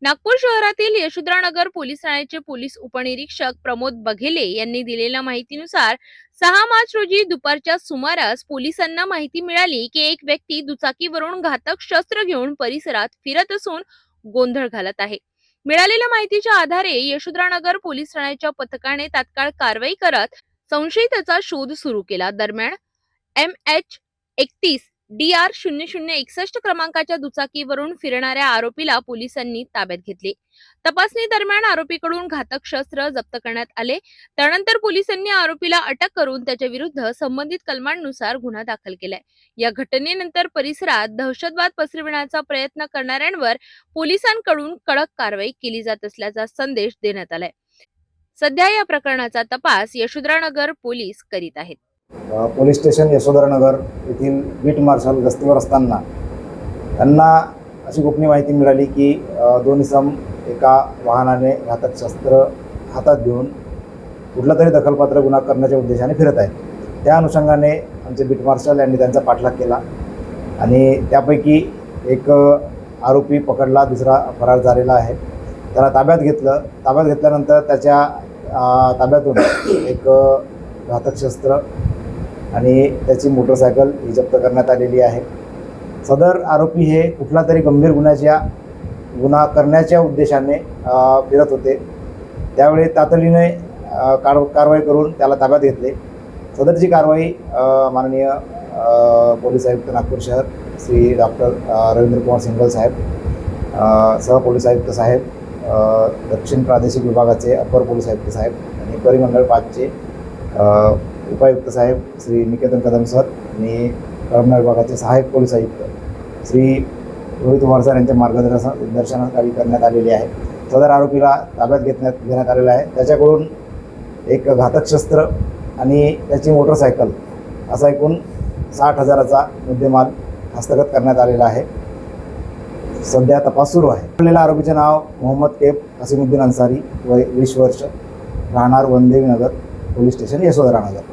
नागपूर शहरातील यशोधरानगर पोलीस ठाण्याचे पोलीस उपनिरीक्षक प्रमोद बघेले यांनी दिलेल्या माहितीनुसार 6 मार्च रोजी दुपारच्या सुमारास पोलिसांना माहिती मिळाली की एक व्यक्ती दुचाकीवरून घातक शस्त्र घेऊन परिसरात फिरत असून गोंधळ घालत आहे। मिळालेल्या माहितीच्या आधारे यशोधरानगर पोलीस ठाण्याच्या पथकाने तात्काळ कारवाई करत संशयिताचा शोध सुरू केला। दरम्यान MH31 DR 0061 क्रमांकाच्या दुचाकीवरून फिरणाऱ्या आरोपीला पोलिसांनी ताब्यात घेतले। तपासणी दरम्यान आरोपीकडून घातक शस्त्र जप्त करण्यात आले। त्यानंतर पोलिसांनी आरोपीला अटक करून त्याच्या विरुद्ध संबंधित कलमांनुसार गुन्हा दाखल केलाय। या घटनेनंतर परिसरात दहशतवाद पसरविण्याचा प्रयत्न करणाऱ्यांवर पोलिसांकडून कडक कारवाई केली जात असल्याचा संदेश देण्यात आलाय। सध्या या प्रकरणाचा तपास यशोधरानगर पोलीस करीत आहेत। पोलीस स्टेशन यशोधरानगर येथील बीट मार्शल गस्तीवर असताना त्यांना अशी गोपनीय माहिती मिळाली की दोन इसम एका वाहनाने घातक शस्त्र हातात घेऊन कुठला तरी दखलपात्र गुन्हा करण्याच्या उद्देशाने फिरत आहेत। त्या अनुषंगाने आमचे बीट मार्शल यांनी त्यांचा पाठलाग केला आणि त्यापैकी एक आरोपी पकडला, दुसरा फरार झालेला आहे। त्याला ताब्यात घेतलं। ताब्यात घेतल्यानंतर त्याच्या ताब्यातून एक घातक शस्त्र आणि त्याची मोटरसायकल ही जप्त करण्यात आलेली आहे। सदर आरोपी हे कुठला तरी गंभीर गुन्हा करण्याच्या उद्देशाने फिरत होते। त्यावेळी तातडीने कारवाई करून त्याला ताब्यात घेतले। सदरची कारवाई माननीय पोलीस आयुक्त नागपूर शहर श्री डॉक्टर रवींद्र कुमार सिंगल साहेब, सह पोलीस आयुक्त साहेब, दक्षिण प्रादेशिक विभागाचे अपर पोलीस आयुक्त साहेब आणि परिमंडळ 5चे उपायुक्त साहेब श्री निकेतन कदम सर आणि कळमना विभागाचे सहाय्यक पोलीस आयुक्त श्री रोहित कुमार सर यांच्या मार्गदर्शनाखाली करण्यात आलेली आहे। सदर आरोपीला ताब्यात घेण्यात आलेला आहे। त्याच्याकडून एक घातक शस्त्र आणि त्याची मोटरसायकल असा एकूण 60,000चा मुद्देमाल हस्तगत करण्यात आलेला आहे। सध्या तपास सुरू आहे। पकडलेल्या आरोपीचे नाव मोहम्मद केप असीमुद्दीन अन्सारी, वय 20 वर्ष, राहणार वनदेवी नगर, पोलीस स्टेशन यशोधरानगर।